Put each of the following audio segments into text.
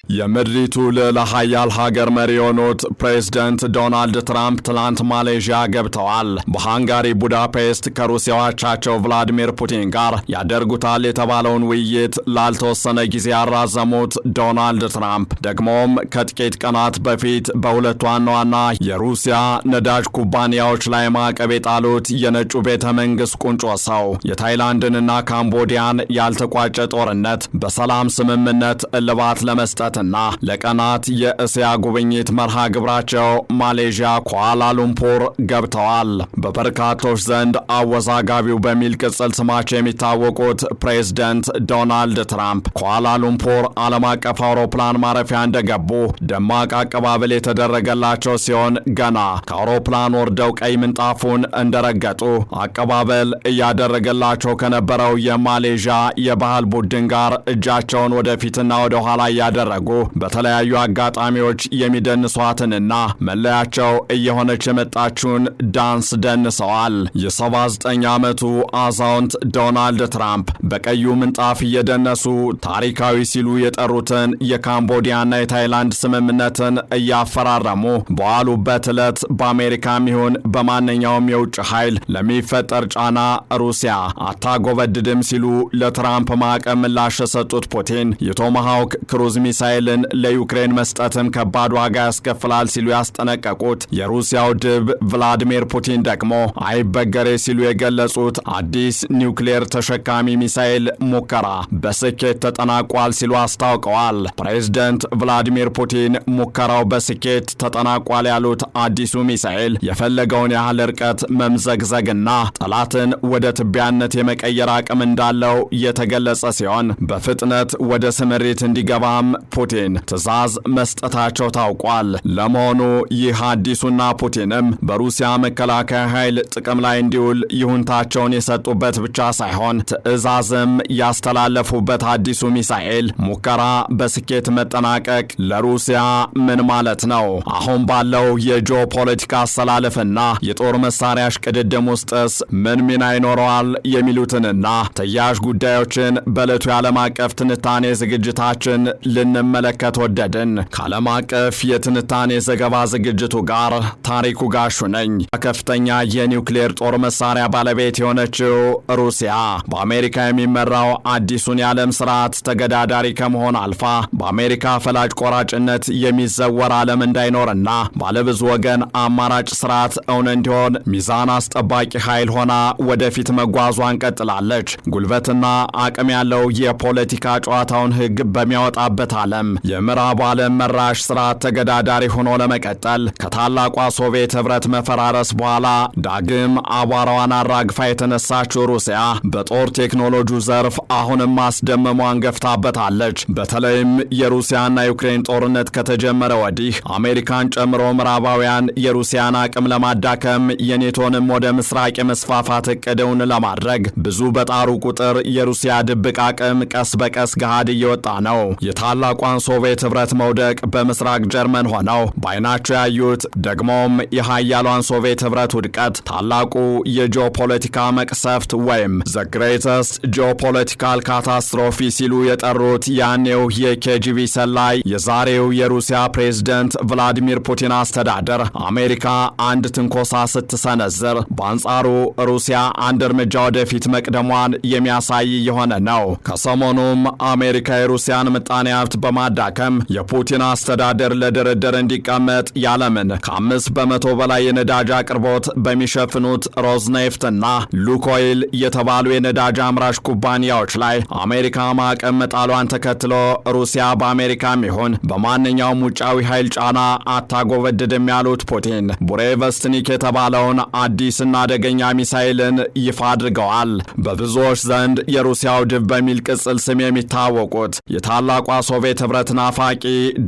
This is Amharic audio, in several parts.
የምድሪቱ ለኃያል ሀገር መሪ የሆኑት ፕሬዝዳንት ዶናልድ ትራምፕ ትላንት ማሌዥያ ገብተዋል። በሃንጋሪ ቡዳፔስት ከሩሲያው አቻቸው ቭላዲሚር ፑቲን ጋር ያደርጉታል የተባለውን ውይይት ላልተወሰነ ጊዜ ያራዘሙት ዶናልድ ትራምፕ ደግሞም ከጥቂት ቀናት በፊት በሁለት ዋና ዋና የሩሲያ ነዳጅ ኩባንያዎች ላይ ማዕቀብ የጣሉት የነጩ ቤተ መንግስት ቁንጮ ሰው የታይላንድንና ካምቦዲያን ያልተቋጨ ጦርነት በሰላም ስምምነት እልባት ለመስጠት እና ለቀናት የእስያ ጉብኝት መርሃ ግብራቸው ማሌዥያ ኳላሉምፑር ገብተዋል። በበርካቶች ዘንድ አወዛጋቢው በሚል ቅጽል ስማቸው የሚታወቁት ፕሬዝዳንት ዶናልድ ትራምፕ ኳላሉምፑር ዓለም አቀፍ አውሮፕላን ማረፊያ እንደገቡ ደማቅ አቀባበል የተደረገላቸው ሲሆን ገና ከአውሮፕላን ወርደው ቀይ ምንጣፉን እንደረገጡ አቀባበል እያደረገላቸው ከነበረው የማሌዥያ የባህል ቡድን ጋር እጃቸውን ወደፊትና ወደ ኋላ እያደረጉ በተለያዩ አጋጣሚዎች የሚደንሷትንና መለያቸው እየሆነች የመጣችውን ዳንስ ደንሰዋል። የ79 ዓመቱ አዛውንት ዶናልድ ትራምፕ በቀዩ ምንጣፍ እየደነሱ ታሪካዊ ሲሉ የጠሩትን የካምቦዲያና የታይላንድ ስምምነትን እያፈራረሙ በዋሉበት ዕለት በአሜሪካም ይሁን በማንኛውም የውጭ ኃይል ለሚፈጠር ጫና ሩሲያ አታጎበድድም ሲሉ ለትራምፕ ማዕቀብ ምላሽ የሰጡት ፑቲን የቶማሃውክ ክሩዝ ሚሳይልን ለዩክሬን መስጠትም ከባድ ዋጋ ያስከፍላል ሲሉ ያስጠነቀቁት የሩሲያው ድብ ቭላዲሚር ፑቲን ደግሞ አይበገሬ ሲሉ የገለጹት አዲስ ኒውክሌር ተሸካሚ ሚሳይል ሙከራ በስኬት ተጠናቋል ሲሉ አስታውቀዋል። ፕሬዝዳንት ቭላዲሚር ፑቲን ሙከራው በስኬት ተጠናቋል ያሉት አዲሱ ሚሳይል የፈለገውን ያህል ርቀት መምዘግዘግና ጠላትን ወደ ትቢያነት የመቀየር አቅም እንዳለው የተገለጸ ሲሆን በፍጥነት ወደ ስምሪት እንዲገባም ፑቲን ትዕዛዝ መስጠታቸው ታውቋል። ለመሆኑ ይህ አዲሱና ፑቲንም በሩሲያ መከላከያ ኃይል ጥቅም ላይ እንዲውል ይሁንታቸውን የሰጡበት ብቻ ሳይሆን ትዕዛዝም ያስተላለፉበት አዲሱ ሚሳኤል ሙከራ በስኬት መጠናቀቅ ለሩሲያ ምን ማለት ነው? አሁን ባለው የጂኦፖለቲካ አሰላለፍና የጦር መሳሪያ ሽቅድድም ውስጥስ ምን ሚና ይኖረዋል? የሚሉትንና ተያያዥ ጉዳዮችን በዕለቱ የዓለም አቀፍ ትንታኔ ዝግጅታችን ልንመለከት ወደድን። ከዓለም አቀፍ የትንታኔ ዘገባ ዝግጅቱ ጋር ታሪኩ ጋሹ ነኝ። ከፍተኛ የኒውክሌር ጦር መሳሪያ ባለቤት የሆነችው ሩሲያ በአሜሪካ የሚመራው አዲሱን የዓለም ስርዓት ተገዳዳሪ ከመሆን አልፋ በአሜሪካ ፈላጭ ቆራጭነት የሚዘወር ዓለም እንዳይኖርና ባለብዙ ወገን አማራጭ ስርዓት እውን እንዲሆን ሚዛን አስጠባቂ ኃይል ሆና ወደፊት መጓዟን ቀጥላለች። ጉልበትና አቅም ያለው የፖለቲካ ጨዋታውን ሕግ በሚያወጣበት ዓለም የምዕራቡ ዓለም መራሽ ስርዓት ተገዳዳሪ ሆኖ ለመቀጠል ከታላቋ ሶቪየት ህብረት መፈራረስ በኋላ ዳግም አቧራዋን አራግፋ የተነሳችው ሩሲያ በጦር ቴክኖሎጂው ዘርፍ አሁንም ማስደመሟን ገፍታበታለች። በተለይም የሩሲያና ዩክሬን ጦርነት ከተጀመረ ወዲህ አሜሪካን ጨምሮ ምዕራባውያን የሩሲያን አቅም ለማዳከም የኔቶንም ወደ ምስራቅ የመስፋፋት እቅድውን ለማድረግ ብዙ በጣሩ ቁጥር የሩሲያ ድብቅ አቅም ቀስ በቀስ ገሃድ እየወጣ ነው። የታላቋን ሶቪየት ህብረት መውደቅ በምስራቅ ጀርመን ሆነው በአይናቸው ያዩት ደግሞም የሃያሏን ሶቪየት ህብረት ውድቀት ታላቁ የጂኦፖለቲካ መቅሰፍት ወይም ዘ ግሬተስት ጂኦፖለቲካል ካታስትሮፊ ሲሉ የጠሩት ያኔው የኬጂቢ ሰላይ የዛሬው የሩሲያ ፕሬዝዳንት ቭላዲሚር ፑቲን አስተዳደር አሜሪካ አንድ ትንኮሳ ስትሰነዝር በአንጻሩ ሩሲያ አንድ እርምጃ ወደፊት መቅደሟን የሚያሳይ የሆነ ነው። ከሰሞኑም አሜሪካ የሩሲያን ምጣኔ ሀብት በማዳከም የፑቲን አስተዳደር ለድርድር እንዲቀመጥ ያለምን ከ5% በላይ የነዳጅ አቅርቦት በሚሸፍኑት ሮዝኔፍትና ሉኮይል የተባሉ የነዳጅ አምራች ኩባንያዎች ላይ አሜሪካ ማዕቀብ መጣሏን ተከትሎ ሩሲያ በአሜሪካም ይሁን በማንኛውም ውጫዊ ኃይል ጫና አታጎበድድም ያሉት ፑቲን ቡሬቨስትኒክ የተባለውን አዲስና አደገኛ ሚሳይልን ይፋ አድርገዋል። በብዙዎች ዘንድ የሩሲያው ድብ በሚል ቅጽል ስም የሚታወቁት የታላቋ ሶቪየት ህብረት ናፋቂ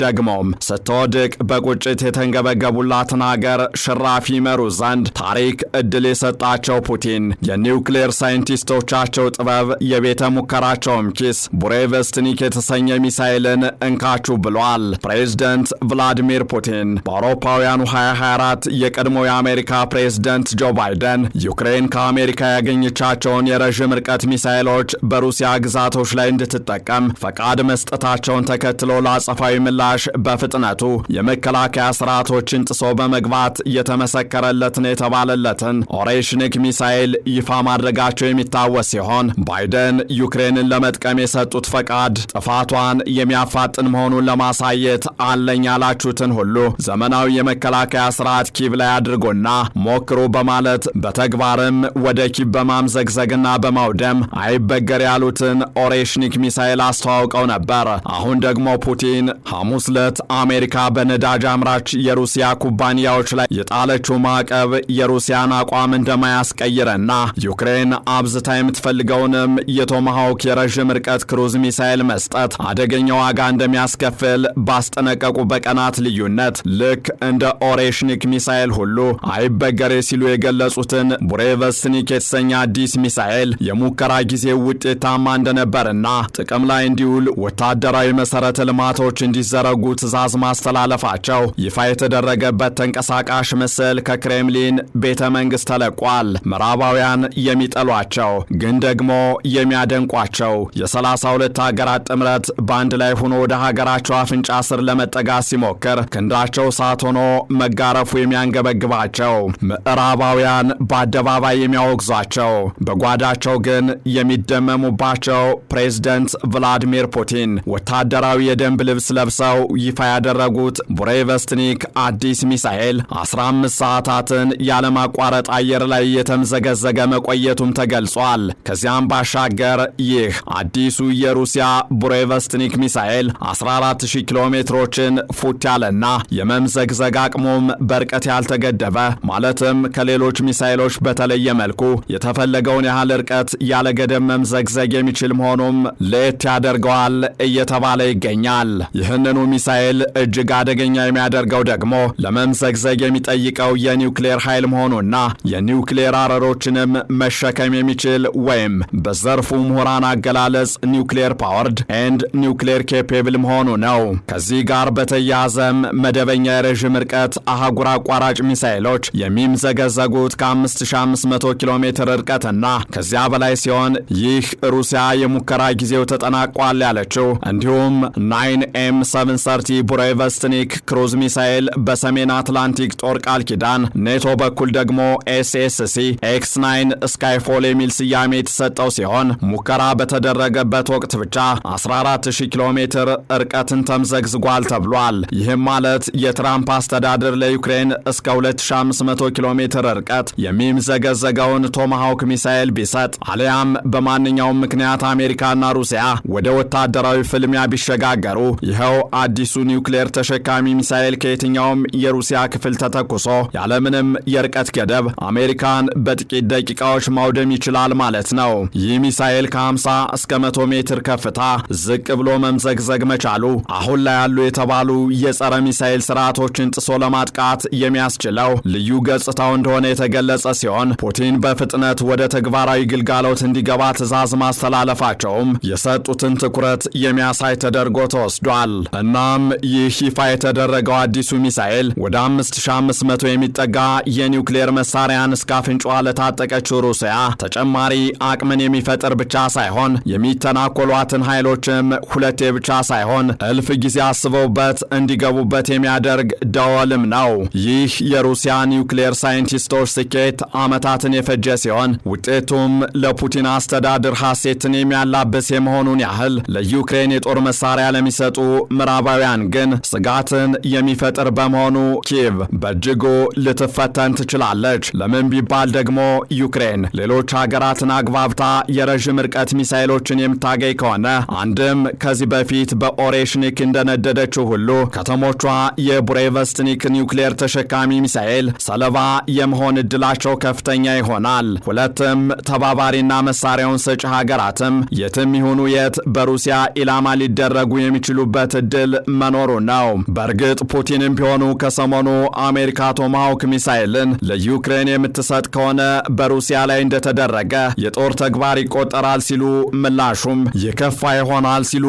ደግሞም ስትወድቅ በቁጭት የተንገበገቡላትን ሀገር ሽራፊ መሩ ዘንድ ታሪክ እድል የሰጣቸው ፑቲን የኒውክሌር ሳይንቲስቶቻቸው ጥበብ የቤተ ሙከራቸውም ኪስ ቡሬቨስትኒክ የተሰኘ ሚሳይልን እንካችሁ ብሏል። ፕሬዝዳንት ቭላዲሚር ፑቲን በአውሮፓውያኑ 2024 የቀድሞ የአሜሪካ ፕሬዝዳንት ጆ ባይደን ዩክሬን ከአሜሪካ ያገኘቻቸውን የረዥም ርቀት ሚሳይሎች በሩሲያ ግዛቶች ላይ እንድትጠቀም ፈቃድ መስጠታቸውን ተከትሎ ለአጸፋዊ ምላሽ በፍጥነቱ የመከላከያ ስርዓቶችን ጥሶ በመግባት የተመሰከረለት ነው የተባለለትን ኦሬሽኒክ ሚሳኤል ይፋ ማድረጋቸው የሚታወስ ሲሆን ባይደን ዩክሬንን ለመጥቀም የሰጡት ፈቃድ ጥፋቷን የሚያፋጥን መሆኑን ለማሳየት አለኝ ያላችሁትን ሁሉ ዘመናዊ የመከላከያ ስርዓት ኪቭ ላይ አድርጎና ሞክሩ በማለት በተግባርም ወደ ኪቭ በማምዘግዘግና በማውደም አይበገር ያሉትን ኦሬሽኒክ ሚሳኤል አስተዋውቀው ነበር። አሁን ደግሞ ፑቲን ሐሙስ ዕለት አሜሪካ በነዳጅ አምራች የሩሲያ ኩባንያዎች ላይ የጣለችው ማዕቀብ የሩሲያን አቋም እንደማያስቀይርና ዩክሬን አብዝታ የምትፈልገውንም የቶማሃውክ የረዥም ርቀት ክሩዝ ሚሳኤል መስጠት አደገኛ ዋጋ እንደሚያስከፍል ባስጠነቀቁ በቀናት ልዩነት ልክ እንደ ኦሬሽኒክ ሚሳኤል ሁሉ አይበገሬ ሲሉ የገለጹትን ቡሬቨስትኒክ የተሰኘ አዲስ ሚሳኤል የሙከራ ጊዜ ውጤታማ እንደነበርና ጥቅም ላይ እንዲውል ወታደራዊ መሰረተ ልማቶች እንዲዘረጉ ትዕዛዝ ማስተላለፋቸው ይፋ የተደረገበት ተንቀሳቃሽ ምስል ከክሬምሊን ቤተ መንግስት ተለቋል። ምዕራባውያን የሚጠሏቸው ግን ደግሞ የሚያደንቋቸው የ32 ሀገራት ጥምረት በአንድ ላይ ሆኖ ወደ ሀገራቸው አፍንጫ ስር ለመጠጋት ሲሞክር ክንዳቸው እሳት ሆኖ መጋረፉ የሚያንገበግባቸው ምዕራባውያን በአደባባይ የሚያወግዟቸው በጓዳቸው ግን የሚደመሙባቸው ፕሬዝደንት ቭላዲሚር ፑቲን ወታደራዊ የደንብ ልብስ ለብሰው ይፋ ያደረጉት ቡሬቨስትኒክ አዲስ ሚሳኤል 15 ሰዓታትን ያለማቋረጥ አየር ላይ የተምዘገዘገ መቆየቱም ተገልጿል። ከዚያም ባሻገር ይህ አዲሱ የሩሲያ ቡሬቨስትኒክ ሚሳኤል 14000 ኪሎ ሜትሮችን ፉት ያለና የመምዘግዘግ አቅሙም በርቀት ያልተገደበ ማለትም ከሌሎች ሚሳኤሎች በተለየ መልኩ የተፈለገውን ያህል ርቀት ያለ ገደብ መምዘግዘግ የሚችል መሆኑም ለየት ያደርገዋል እየተባለ ይገኛል። ይህንኑ ሚሳኤል እጅግ አደገኛ የሚያደርገው ደግሞ ለመምዘግዘግ የሚጠይቀው የኒውክሌር ኃይል መሆኑና የኒውክሌር አረሮችንም መሸከም የሚችል ወይም በዘርፉ ምሁራን አገላለጽ ኒውክሌር ፓወርድ ኤንድ ኒውክሌር ኬፔብል መሆኑ ነው። ከዚህ ጋር በተያያዘም መደበኛ የረዥም ርቀት አህጉር አቋራጭ ሚሳኤሎች የሚምዘገዘጉት ከ5500 ኪሎ ሜትር ርቀትና ከዚያ በላይ ሲሆን ይህ ሩሲያ የሙከራ ጊዜው ተጠናቋል ያለችው እንዲሁም 9M730 ቡሬቨስትኒክ ክሩዝ ሚሳኤል በሰሜን አትላንቲክ ጦር ቃል ኪዳን ኔቶ በኩል ደግሞ ኤስኤስሲ X9 ስካይፎል የሚል ስያሜ የተሰጠው ሲሆን ሙከራ በተደረገበት ወቅት ብቻ 14000 ኪሎ ሜትር ርቀትን ተምዘግዝጓል ተብሏል። ይህም ማለት የትራምፕ አስተዳደር ለዩክሬን እስከ 2500 ኪሎ ሜትር ርቀት የሚምዘገዘገውን ቶማሃውክ ሚሳኤል ቢሰጥ አሊያም በማንኛውም ምክንያት አሜሪካና ሩሲያ ወደ ወታደራዊ ፍልሚያ ቢሸጋገሩ ይኸው አዲሱ ኒውክሌር ተሸካሚ ሚሳኤል ከየትኛውም የሩሲያ ክፍል ተተኩሶ ያለምንም የርቀት ገደብ አሜሪካን በጥቂት ደቂቃዎች ማውደም ይችላል ማለት ነው። ይህ ሚሳኤል ከ50 እስከ 100 ሜትር ከፍታ ዝቅ ብሎ መምዘግዘግ መቻሉ አሁን ላይ ያሉ የተባሉ የጸረ ሚሳኤል ስርዓቶችን ጥሶ ለማጥቃት የሚያስችለው ልዩ ገጽታው እንደሆነ የተገለጸ ሲሆን ፑቲን በፍጥነት ወደ ተግባራዊ ግልጋሎት እንዲገባ ትዕዛዝ ማስተላለፋቸውም የሰጡትን ትኩረት የሚያሳይ ተደርጎ ተወስዷል። እናም ይህ ይፋ የተደረገው አዲሱ ሚሳኤል ወደ 5500 የሚጠጋ የኒውክሌር መሳሪያን እስከ አፍንጫዋ ለታጠቀችው ሩሲያ ተጨማሪ አቅምን የሚፈጥር ብቻ ሳይሆን የሚተናኮሏትን ኃይሎችም ሁለቴ ብቻ ሳይሆን እልፍ ጊዜ አስበውበት እንዲገቡበት የሚያደርግ ደወልም ነው። ይህ የሩሲያ ኒውክሌር ሳይንቲስቶች ስኬት ዓመታትን የፈጀ ሲሆን ውጤቱም ለፑቲን አስተዳደር ሐሴትን የሚያላብስ የመሆኑን ያህል ለዩክሬን የጦር መሳሪያ ለሚሰጡ ምዕራባውያን ግን ስጋትን የሚፈጥር በመሆኑ ኪየቭ በእጅጉ ልትፈተን ትችላለች። ለምን ቢባል ደግሞ ዩክሬን ሌሎች ሀገራትን አግባብታ የረዥም ርቀት ሚሳኤሎችን የምታገኝ ከሆነ አንድም ከዚህ በፊት በኦሬሽኒክ እንደነደደችው ሁሉ ከተሞቿ የቡሬቨስትኒክ ኒውክሌር ተሸካሚ ሚሳኤል ሰለባ የመሆን እድላቸው ከፍተኛ ይሆናል። ሁለትም ተባባሪና መሳሪያውን ሰጪ ሀገራትም የትም ይሁኑ የት በሩሲያ ኢላማ ሊደረጉ የሚችሉበት እድል መኖሩ ነው። በእርግጥ ፑቲንም ቢሆኑ ከሰሞኑ አሜሪካ ቶማሃውክ ሚሳኤልን ለዩክሬን የምትሰጥ ከሆነ በሩሲያ ላይ እንደተደረገ የጦር ተግባር ይቆጠራል ሲሉ ምላሹም የከፋ ይሆናል ሲሉ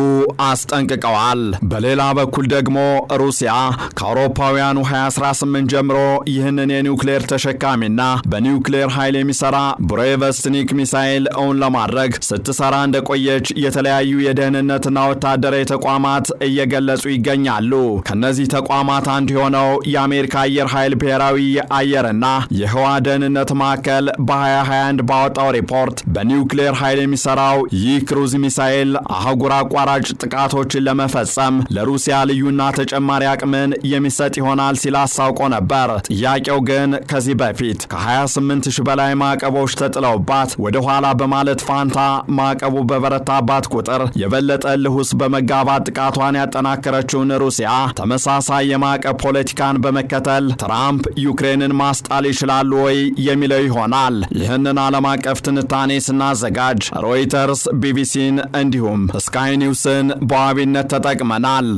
አስጠንቅቀዋል። በሌላ በኩል ደግሞ ሩሲያ ከአውሮፓውያኑ 2018 ጀምሮ ይህንን የኒውክሌር ተሸካሚና በኒውክሌር ኃይል የሚሰራ ቡሬቨስትኒክ ሚሳኤል እውን ለማድረግ ስትሰራ እንደቆየች የተለያዩ የደህንነትና ወታደራዊ ተቋማት እየገለጹ ይገኛሉ። ከነዚህ ተቋማት አንዱ የሆነው የአሜሪካ አየር ኃይል ብሔራዊ የአየርና የህዋ ደህንነት ማዕከል በ2021 ባወጣው ሪፖርት በኒውክሌር ኃይል የሚሰራው ይህ ክሩዝ ሚሳኤል አህጉር አቋራጭ ጥቃቶችን ለመፈጸም ለሩሲያ ልዩና ተጨማሪ አቅምን የሚሰጥ ይሆናል ሲል አስታውቆ ነበር። ጥያቄው ግን ከዚህ በፊት ከ28000 በላይ ማዕቀቦች ተጥለውባት ወደ ኋላ በማለት ፋንታ ማዕቀቡ በበረታባት ቁጥር የበለጠ ልሁስ በመጋባት ጥቃቷን ያጠናከረችውን ሩሲያ ተመሳሳይ የማዕቀብ ፖለቲካን በመከተል ትራምፕ ዩክሬንን ማስጣል ይችላሉ ወይ የሚለው ይሆናል። ይህንን ዓለም አቀፍ ትንታኔ ስናዘጋጅ ሮይተርስ፣ ቢቢሲን እንዲሁም ስካይ ኒውስን በዋቢነት ተጠቅመናል።